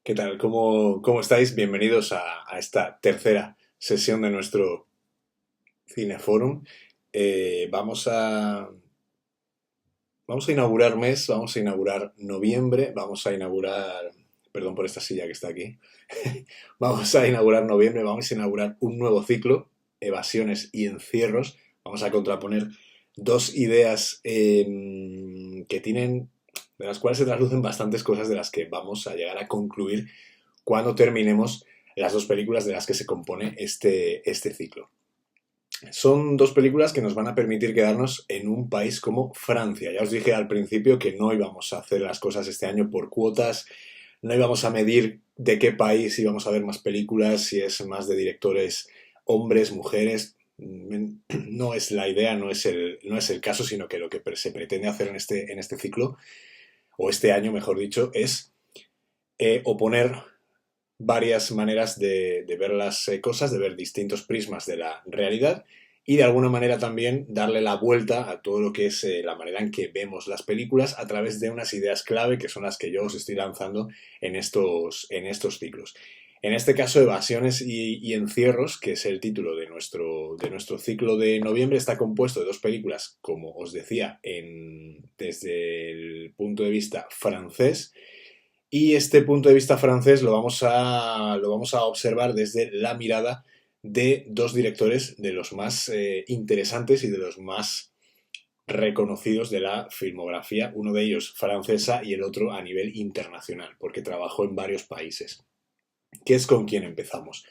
¿Qué tal? ¿Cómo estáis? Bienvenidos a esta tercera sesión de nuestro Cineforum. Vamos a inaugurar mes, vamos a inaugurar noviembre, vamos a inaugurar, perdón por esta silla que está aquí, vamos a inaugurar noviembre, vamos a inaugurar un nuevo ciclo, evasiones y encierros. Vamos a contraponer dos ideas que tienen, de las cuales se traslucen bastantes cosas de las que vamos a llegar a concluir cuando terminemos las dos películas de las que se compone este ciclo. Son dos películas que nos van a permitir quedarnos en un país como Francia. Ya os dije al principio que no íbamos a hacer las cosas este año por cuotas, no íbamos a medir de qué país íbamos a ver más películas, si es más de directores hombres, mujeres. No es la idea, no es el caso, sino que lo que se pretende hacer en este ciclo, o este año mejor dicho, es oponer varias maneras de ver las cosas, de ver distintos prismas de la realidad y de alguna manera también darle la vuelta a todo lo que es la manera en que vemos las películas a través de unas ideas clave que son las que yo os estoy lanzando en estos ciclos. En este caso, Evasiones y Encierros, que es el título de nuestro ciclo de noviembre, está compuesto de dos películas, como os decía, desde el punto de vista francés, y este punto de vista francés lo vamos a observar desde la mirada de dos directores de los más interesantes y de los más reconocidos de la filmografía, uno de ellos francesa y el otro a nivel internacional, porque trabajó en varios países. ¿Qué es con quién empezamos?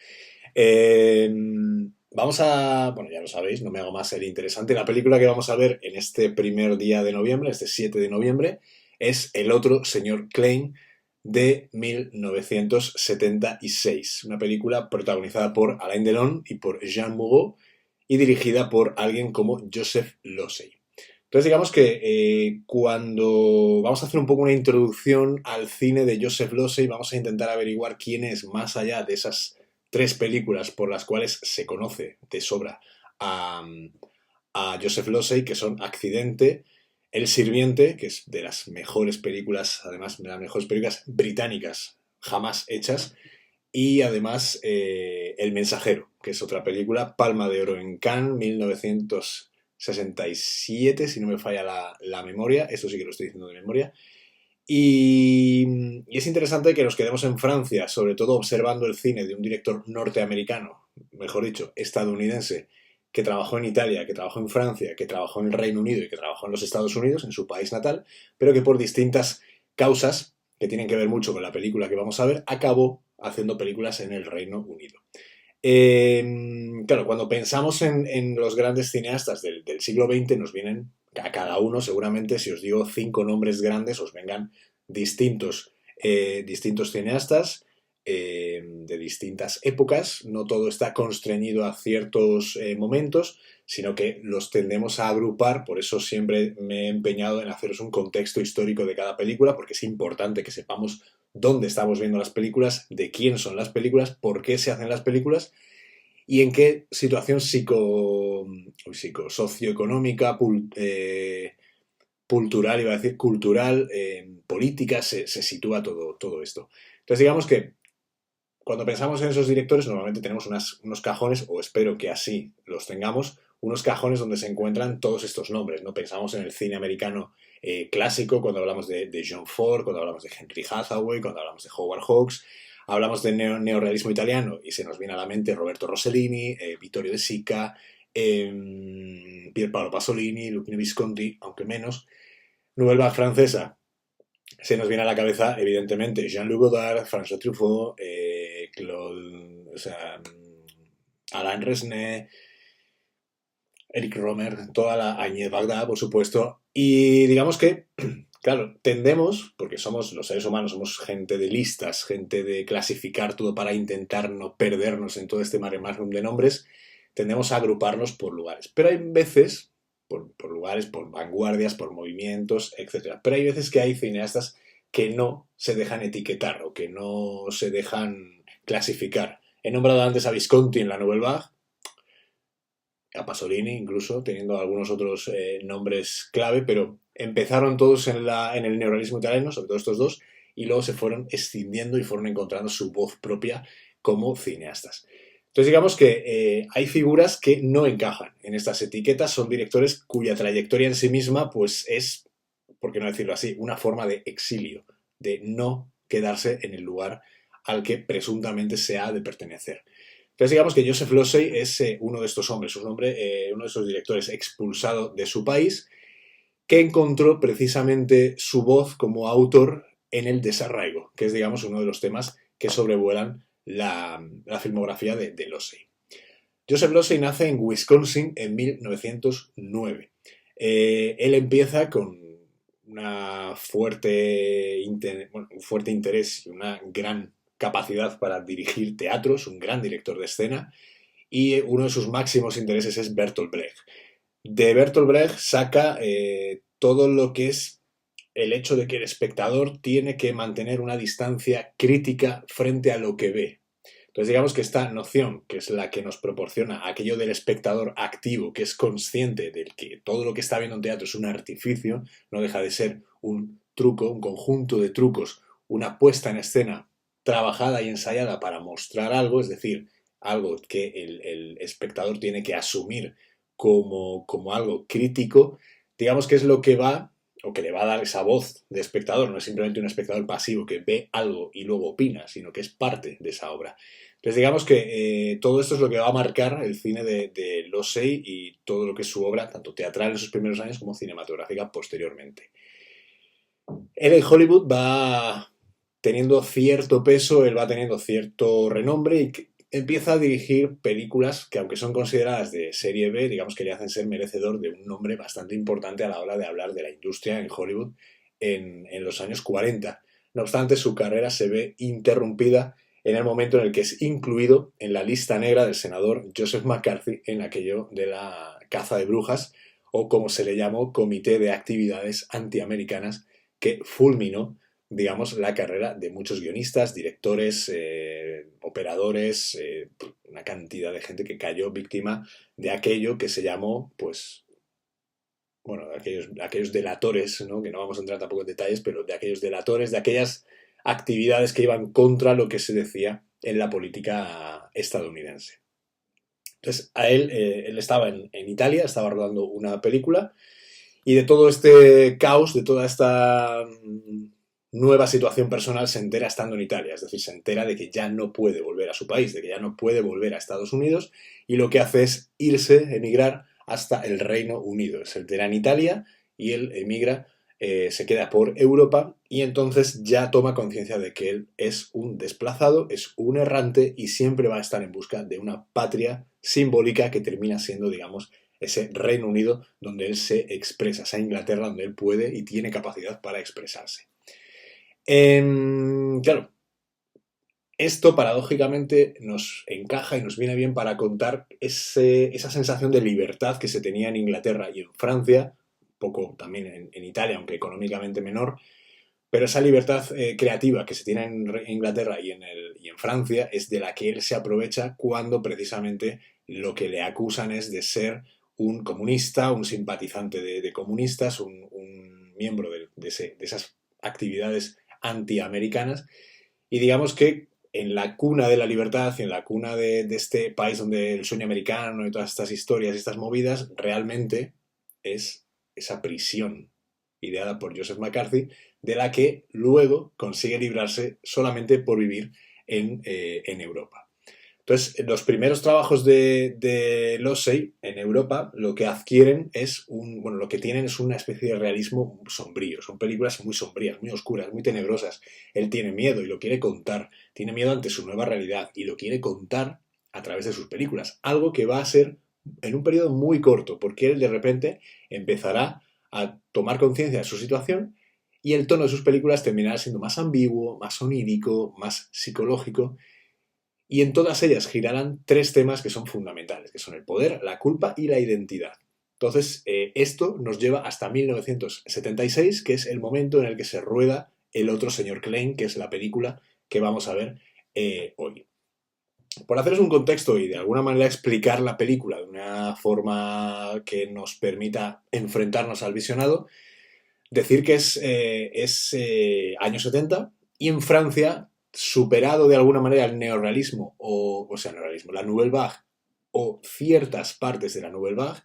Bueno, ya lo sabéis, no me hago más el interesante. La película que vamos a ver en este primer día de noviembre, este 7 de noviembre, es El otro señor Klein, de 1976. Una película protagonizada por Alain Delon y por Jean Moreau y dirigida por alguien como Joseph Losey. Entonces digamos que cuando vamos a hacer un poco una introducción al cine de Joseph Losey, vamos a intentar averiguar quién es, más allá de esas tres películas por las cuales se conoce de sobra a, a Joseph Losey, que son Accidente, El Sirviente, que es de las mejores películas, además de las mejores películas británicas jamás hechas, y además El Mensajero, que es otra película, Palma de Oro en Cannes, 1967, si no me falla la memoria, esto sí que lo estoy diciendo de memoria. Y es interesante que nos quedemos en Francia, sobre todo observando el cine de un director norteamericano, mejor dicho, estadounidense, que trabajó en Italia, que trabajó en Francia, que trabajó en el Reino Unido y que trabajó en los Estados Unidos, en su país natal, pero que por distintas causas, que tienen que ver mucho con la película que vamos a ver, acabó haciendo películas en el Reino Unido. Claro, cuando pensamos en los grandes cineastas del siglo XX, nos vienen a cada uno, seguramente, si os digo 5 nombres grandes, os vengan distintos cineastas de distintas épocas. No todo está constreñido a ciertos momentos, sino que los tendemos a agrupar. Por eso siempre me he empeñado en haceros un contexto histórico de cada película, porque es importante que sepamos dónde estamos viendo las películas, de quién son las películas, por qué se hacen las películas y en qué situación socioeconómica, cultural, iba a decir, cultural, política, se sitúa todo esto. Entonces, digamos que cuando pensamos en esos directores, normalmente tenemos unos cajones, o espero que así los tengamos, unos cajones donde se encuentran todos estos nombres, ¿no? Pensamos en el cine americano clásico, cuando hablamos de John Ford, cuando hablamos de Henry Hathaway, cuando hablamos de Howard Hawks, hablamos de neorealismo italiano y se nos viene a la mente Roberto Rossellini, Vittorio De Sica, Pier Paolo Pasolini, Luchino Visconti, aunque menos. Nouvelle Vague francesa, se nos viene a la cabeza, evidentemente, Jean-Luc Godard, François Truffaut, Claude, o sea, Alain Resnais, Eric Romer, toda la Agnès Varda, por supuesto. Y digamos que, claro, tendemos, porque somos los seres humanos, somos gente de listas, gente de clasificar todo para intentar no perdernos en todo este mare magnum de nombres, tendemos a agruparnos por lugares. Pero hay veces, por lugares, por vanguardias, por movimientos, etcétera. Pero hay veces que hay cineastas que no se dejan etiquetar o que no se dejan clasificar. He nombrado antes a Visconti en la Nouvelle Vague, a Pasolini incluso, teniendo algunos otros nombres clave, pero empezaron todos en el neorrealismo italiano, sobre todo estos dos, y luego se fueron escindiendo y fueron encontrando su voz propia como cineastas. Entonces digamos que hay figuras que no encajan en estas etiquetas, son directores cuya trayectoria en sí misma pues es, por qué no decirlo así, una forma de exilio, de no quedarse en el lugar al que presuntamente se ha de pertenecer. Entonces digamos que Joseph Losey es uno de estos hombres, uno de esos directores expulsado de su país, que encontró precisamente su voz como autor en el desarraigo, que es, digamos, uno de los temas que sobrevuelan la filmografía de Losey. Joseph Losey nace en Wisconsin en 1909. Él empieza con un fuerte interés y una gran capacidad para dirigir teatros, un gran director de escena, y uno de sus máximos intereses es Bertolt Brecht. De Bertolt Brecht saca todo lo que es el hecho de que el espectador tiene que mantener una distancia crítica frente a lo que ve. Entonces digamos que esta noción, que es la que nos proporciona aquello del espectador activo, que es consciente de que todo lo que está viendo en teatro es un artificio, no deja de ser un truco, un conjunto de trucos, una puesta en escena trabajada y ensayada para mostrar algo, es decir, algo que el espectador tiene que asumir como algo crítico, digamos que es lo que va o que le va a dar esa voz de espectador, no es simplemente un espectador pasivo que ve algo y luego opina, sino que es parte de esa obra. Entonces digamos que todo esto es lo que va a marcar el cine de Losey y todo lo que es su obra, tanto teatral en sus primeros años como cinematográfica posteriormente. Él en Hollywood va teniendo cierto peso, él va teniendo cierto renombre y empieza a dirigir películas que, aunque son consideradas de serie B, digamos que le hacen ser merecedor de un nombre bastante importante a la hora de hablar de la industria en Hollywood en los años 40. No obstante, su carrera se ve interrumpida en el momento en el que es incluido en la lista negra del senador Joseph McCarthy en aquello de la caza de brujas, o como se le llamó, Comité de Actividades Antiamericanas, que fulminó, digamos, la carrera de muchos guionistas, directores, operadores, una cantidad de gente que cayó víctima de aquello que se llamó, pues, bueno, aquellos delatores, ¿no? Que no vamos a entrar tampoco en detalles, pero de aquellos delatores, de aquellas actividades que iban contra lo que se decía en la política estadounidense. Entonces, a él estaba en Italia, estaba rodando una película, y de todo este caos, de toda esta nueva situación personal, se entera estando en Italia. Es decir, se entera de que ya no puede volver a su país, de que ya no puede volver a Estados Unidos, y lo que hace es irse, emigrar hasta el Reino Unido. Se entera en Italia y él emigra, se queda por Europa, y entonces ya toma conciencia de que él es un desplazado, es un errante y siempre va a estar en busca de una patria simbólica que termina siendo, digamos, ese Reino Unido donde él se expresa, esa Inglaterra donde él puede y tiene capacidad para expresarse. Claro, esto paradójicamente nos encaja y nos viene bien para contar esa sensación de libertad que se tenía en Inglaterra y en Francia, un poco también en Italia, aunque económicamente menor, pero esa libertad creativa que se tiene en Inglaterra y en Francia es de la que él se aprovecha cuando precisamente lo que le acusan es de ser un comunista, un simpatizante de comunistas, un miembro de esas actividades antiamericanas, y digamos que en la cuna de la libertad y en la cuna de este país donde el sueño americano y todas estas historias y estas movidas realmente es esa prisión ideada por Joseph McCarthy, de la que luego consigue librarse solamente por vivir en Europa. Entonces, los primeros trabajos de Losey en Europa lo que adquieren es lo que tienen es una especie de realismo sombrío. Son películas muy sombrías, muy oscuras, muy tenebrosas. Él tiene miedo y lo quiere contar. Tiene miedo ante su nueva realidad y lo quiere contar a través de sus películas. Algo que va a ser en un periodo muy corto, porque él de repente empezará a tomar conciencia de su situación y el tono de sus películas terminará siendo más ambiguo, más onírico, más psicológico. Y en todas ellas girarán tres temas que son fundamentales, que son el poder, la culpa y la identidad. Entonces, esto nos lleva hasta 1976, que es el momento en el que se rueda El otro señor Klein, que es la película que vamos a ver hoy. Por haceros un contexto y de alguna manera explicar la película de una forma que nos permita enfrentarnos al visionado, decir que es años 70, Y en Francia, superado de alguna manera el neorrealismo, o sea, neorrealismo, la Nouvelle Vague, o ciertas partes de la Nouvelle Vague,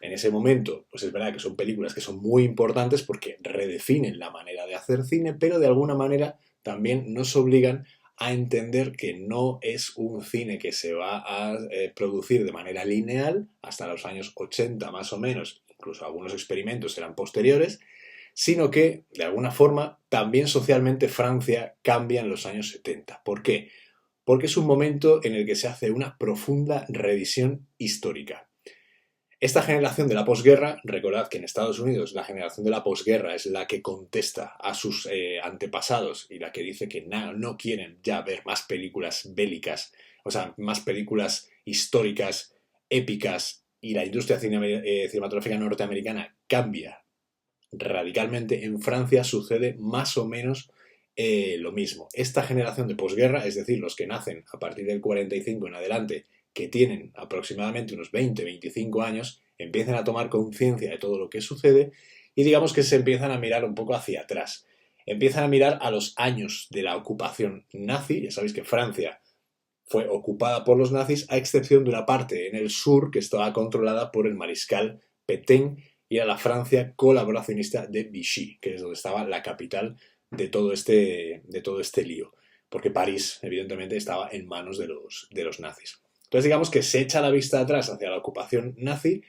en ese momento, pues es verdad que son películas que son muy importantes porque redefinen la manera de hacer cine, pero de alguna manera también nos obligan a entender que no es un cine que se va a producir de manera lineal hasta los años 80 más o menos, incluso algunos experimentos eran posteriores, sino que, de alguna forma, también socialmente Francia cambia en los años 70. ¿Por qué? Porque es un momento en el que se hace una profunda revisión histórica. Esta generación de la posguerra, recordad que en Estados Unidos la generación de la posguerra es la que contesta a sus antepasados y la que dice que no quieren ya ver más películas bélicas, o sea, más películas históricas, épicas, y la industria cinematográfica norteamericana cambia radicalmente. En Francia sucede más o menos lo mismo. Esta generación de posguerra, es decir, los que nacen a partir del 45 en adelante, que tienen aproximadamente unos 20-25 años, empiezan a tomar conciencia de todo lo que sucede y digamos que se empiezan a mirar un poco hacia atrás. Empiezan a mirar a los años de la ocupación nazi. Ya sabéis que Francia fue ocupada por los nazis, a excepción de una parte en el sur que estaba controlada por el mariscal Pétain y era la Francia colaboracionista de Vichy, que es donde estaba la capital de todo este lío, porque París, evidentemente, estaba en manos de los nazis. Entonces, digamos que se echa la vista atrás hacia la ocupación nazi,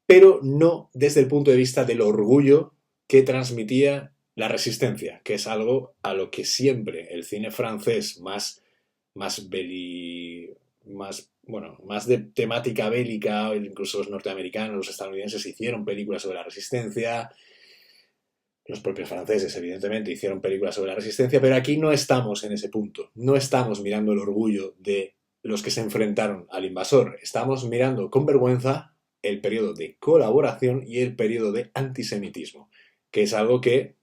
pero no desde el punto de vista del orgullo que transmitía la resistencia, que es algo a lo que siempre el cine francés más más de temática bélica, incluso los norteamericanos, los estadounidenses hicieron películas sobre la resistencia, los propios franceses evidentemente hicieron películas sobre la resistencia, pero aquí no estamos en ese punto, no estamos mirando el orgullo de los que se enfrentaron al invasor, estamos mirando con vergüenza el periodo de colaboración y el periodo de antisemitismo, que es algo que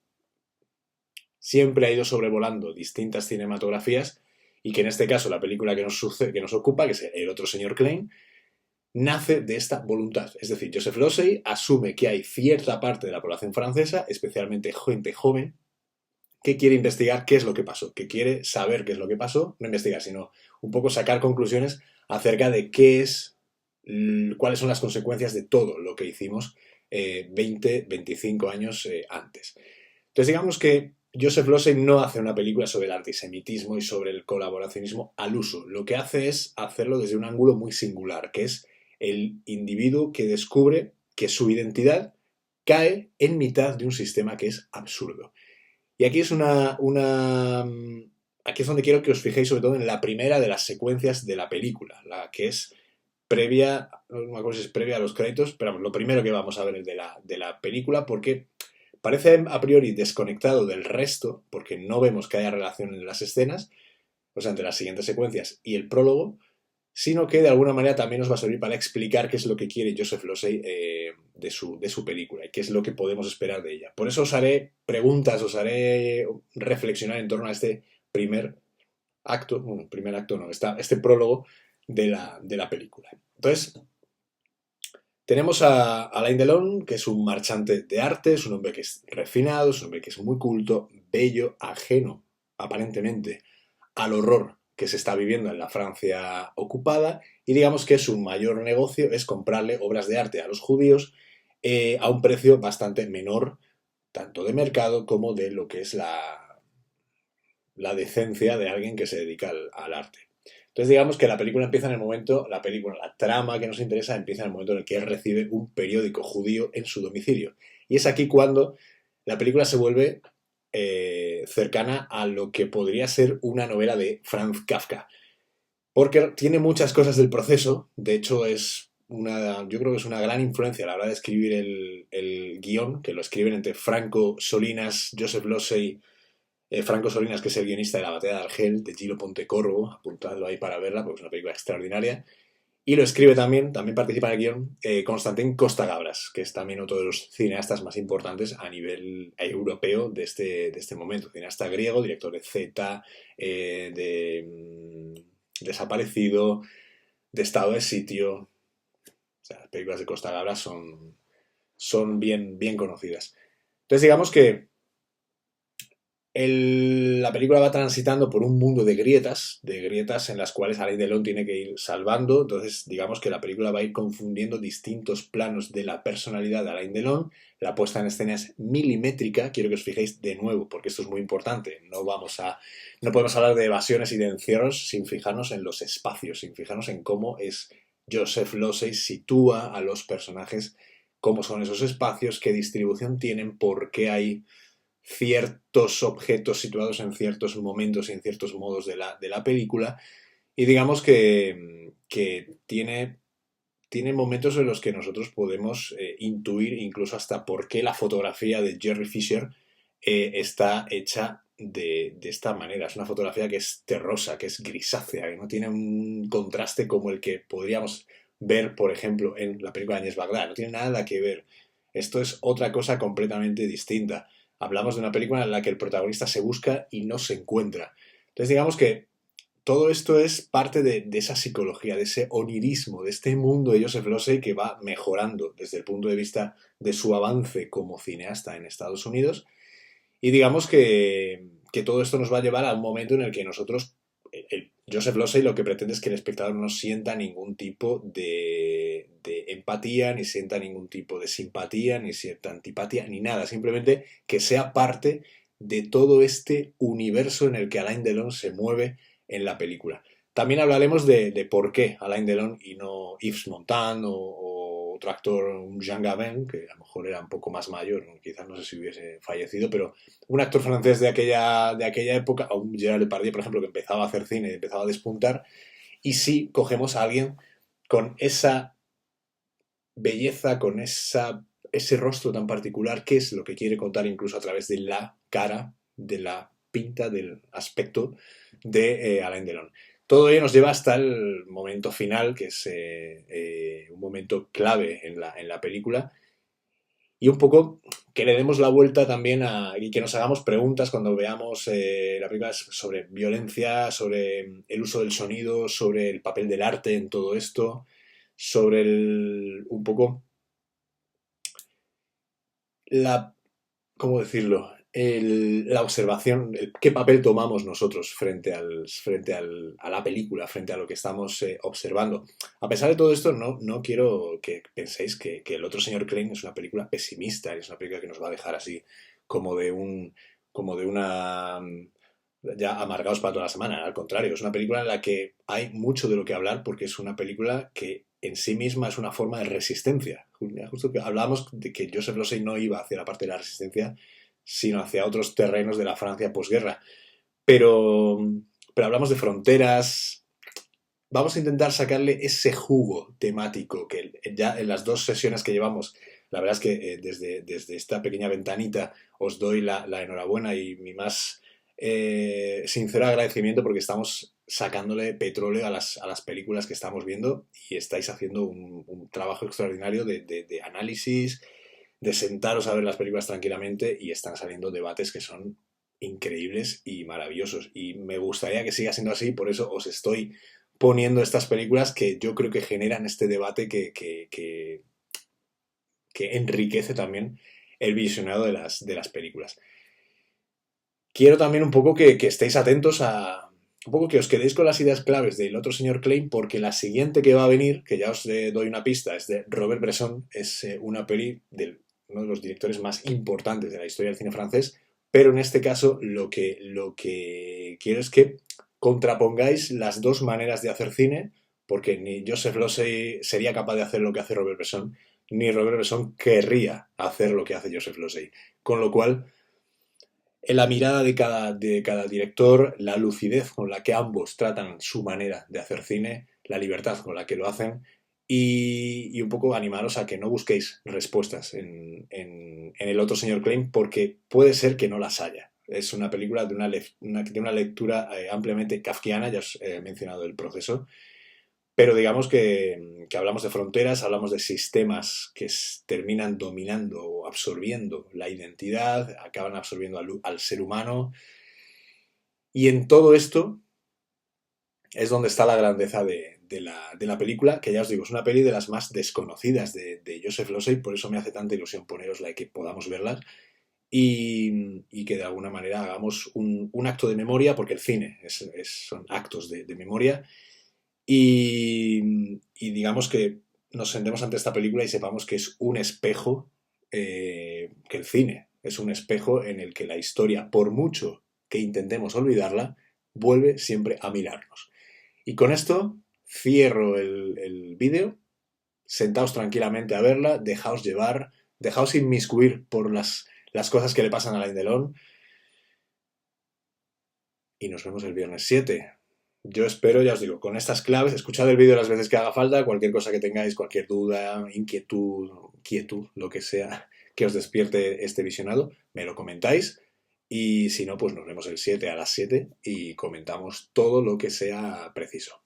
siempre ha ido sobrevolando distintas cinematografías y que en este caso la película que nos ocupa, que es El otro señor Klein, nace de esta voluntad. Es decir, Joseph Losey asume que hay cierta parte de la población francesa, especialmente gente joven, que quiere investigar qué es lo que pasó, que quiere saber qué es lo que pasó, no investigar, sino un poco sacar conclusiones acerca de cuáles son las consecuencias de todo lo que hicimos 20-25 años antes. Entonces digamos que Joseph Losey no hace una película sobre el antisemitismo y sobre el colaboracionismo al uso. Lo que hace es hacerlo desde un ángulo muy singular, que es el individuo que descubre que su identidad cae en mitad de un sistema que es absurdo. Y aquí es aquí es donde quiero que os fijéis sobre todo en la primera de las secuencias de la película, la que es previa, no me acuerdo si es previa a los créditos, pero lo primero que vamos a ver es de la película, porque parece a priori desconectado del resto, porque no vemos que haya relación en las escenas, o sea, entre las siguientes secuencias y el prólogo, sino que de alguna manera también nos va a servir para explicar qué es lo que quiere Joseph Losey de su película y qué es lo que podemos esperar de ella. Por eso os haré preguntas, os haré reflexionar en torno a este primer acto, bueno, primer acto no, este prólogo de la película. Entonces, tenemos a Alain Delon, que es un marchante de arte, es un hombre que es refinado, es un hombre que es muy culto, bello, ajeno, aparentemente, al horror que se está viviendo en la Francia ocupada, y digamos que su mayor negocio es comprarle obras de arte a los judíos a un precio bastante menor, tanto de mercado como de lo que es la decencia de alguien que se dedica al arte. Entonces digamos que la película empieza en el momento, la trama que nos interesa empieza en el momento en el que él recibe un periódico judío en su domicilio. Y es aquí cuando la película se vuelve cercana a lo que podría ser una novela de Franz Kafka. Porque tiene muchas cosas del proceso, de hecho yo creo que es una gran influencia a la hora de escribir el guión, que lo escriben entre Franco Solinas, Joseph Losey, Franco Solinas, que es el guionista de La batalla de Argel, de Gillo Pontecorvo, apuntadlo ahí para verla, porque es una película extraordinaria. Y lo escribe también participa en el guión, Constantin Costa-Gabras, que es también otro de los cineastas más importantes a nivel europeo de este momento. Cineasta griego, director de Z, Desaparecido, de Estado de Sitio. O sea, las películas de Costa-Gabras son bien conocidas. Entonces digamos que La película va transitando por un mundo de grietas en las cuales Alain Delon tiene que ir salvando. Entonces, digamos que la película va a ir confundiendo distintos planos de la personalidad de Alain Delon. La puesta en escena es milimétrica. Quiero que os fijéis de nuevo, porque esto es muy importante. No podemos hablar de evasiones y de encierros sin fijarnos en los espacios, sin fijarnos en cómo es Joseph Losey sitúa a los personajes, cómo son esos espacios, qué distribución tienen, por qué hay ciertos objetos situados en ciertos momentos y en ciertos modos de la película. Y digamos que tiene momentos en los que nosotros podemos intuir incluso hasta por qué la fotografía de Jerry Fisher está hecha de esta manera. Es una fotografía que es terrosa, que es grisácea, que no tiene un contraste como el que podríamos ver, por ejemplo, en la película de Agnès Bagdad. No tiene nada que ver. Esto es otra cosa completamente distinta. Hablamos de una película en la que el protagonista se busca y no se encuentra. Entonces digamos que todo esto es parte de esa psicología, de ese onirismo, de este mundo de Joseph Losey que va mejorando desde el punto de vista de su avance como cineasta en Estados Unidos. Y digamos que todo esto nos va a llevar a un momento en el que nosotros, Joseph Losey lo que pretende es que el espectador no sienta ningún tipo de empatía, ni sienta ningún tipo de simpatía, ni sienta antipatía, ni nada. Simplemente que sea parte de todo este universo en el que Alain Delon se mueve en la película. También hablaremos de por qué Alain Delon y no Yves Montand o otro actor, un Jean Gabin, que a lo mejor era un poco más mayor, quizás no sé si hubiese fallecido, pero un actor francés de aquella época, o un Gerard Depardieu, por ejemplo, que empezaba a hacer cine, empezaba a despuntar, y sí cogemos a alguien con esa belleza, con ese rostro tan particular, que es lo que quiere contar incluso a través de la cara, de la pinta, del aspecto de Alain Delon. Todo ello nos lleva hasta el momento final, que es un momento clave en la película, y un poco que le demos la vuelta también y que nos hagamos preguntas cuando veamos la película sobre violencia, sobre el uso del sonido, sobre el papel del arte en todo esto, sobre un poco la, ¿cómo decirlo? La observación, qué papel tomamos nosotros a la película, frente a lo que estamos observando. A pesar de todo esto, no quiero que penséis que El otro señor Klein es una película pesimista, es una película que nos va a dejar así como de una ya amargados para toda la semana. Al contrario, es una película en la que hay mucho de lo que hablar porque es una película que en sí misma es una forma de resistencia. Justo que hablábamos de que Joseph Losey no iba hacia la parte de la resistencia, sino hacia otros terrenos de la Francia posguerra. Pero, pero hablamos de fronteras. Vamos a intentar sacarle ese jugo temático que ya en las dos sesiones que llevamos, la verdad es que desde esta pequeña ventanita os doy la enhorabuena y mi más sincero agradecimiento porque estamos sacándole petróleo a las películas que estamos viendo y estáis haciendo un trabajo extraordinario de análisis, de sentaros a ver las películas tranquilamente y están saliendo debates que son increíbles y maravillosos. Y me gustaría que siga siendo así, por eso os estoy poniendo estas películas que yo creo que generan este debate que enriquece también el visionado de las películas. Quiero también un poco que estéis atentos un poco que os quedéis con las ideas claves del otro señor Klein, porque la siguiente que va a venir, que ya os doy una pista, es de Robert Bresson, es una peli de uno de los directores más importantes de la historia del cine francés, pero en este caso lo que quiero es que contrapongáis las dos maneras de hacer cine, porque ni Joseph Losey sería capaz de hacer lo que hace Robert Bresson, ni Robert Bresson querría hacer lo que hace Joseph Losey. Con lo cual, en la mirada de cada director, la lucidez con la que ambos tratan su manera de hacer cine, la libertad con la que lo hacen y un poco animaros a que no busquéis respuestas en el otro señor Klein porque puede ser que no las haya. Es una película de una lectura ampliamente kafkiana, ya os he mencionado el proceso, pero digamos que hablamos de fronteras, hablamos de sistemas que terminan dominando o absorbiendo la identidad, acaban absorbiendo al ser humano. Y en todo esto es donde está la grandeza de la película, que ya os digo, es una peli de las más desconocidas de Joseph Losey, por eso me hace tanta ilusión ponerosla y que podamos verla. y que de alguna manera hagamos un acto de memoria, porque el cine son actos de memoria, y digamos que nos sentemos ante esta película y sepamos que es un espejo, que el cine es un espejo en el que la historia, por mucho que intentemos olvidarla, vuelve siempre a mirarnos. Y con esto cierro el vídeo. Sentaos tranquilamente a verla, dejaos llevar, dejaos inmiscuir por las cosas que le pasan a Alain Delon y nos vemos el viernes 7. Yo espero, ya os digo, con estas claves, escuchad el vídeo las veces que haga falta, cualquier cosa que tengáis, cualquier duda, inquietud, lo que sea que os despierte este visionado, me lo comentáis. Y si no, pues nos vemos el 7 a las 7 y comentamos todo lo que sea preciso.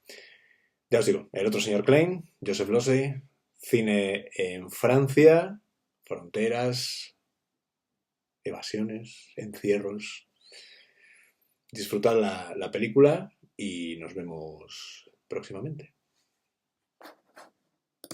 Ya os digo, el otro señor Klein, Joseph Losey, cine en Francia, fronteras, evasiones, encierros. Disfrutad la película y nos vemos próximamente.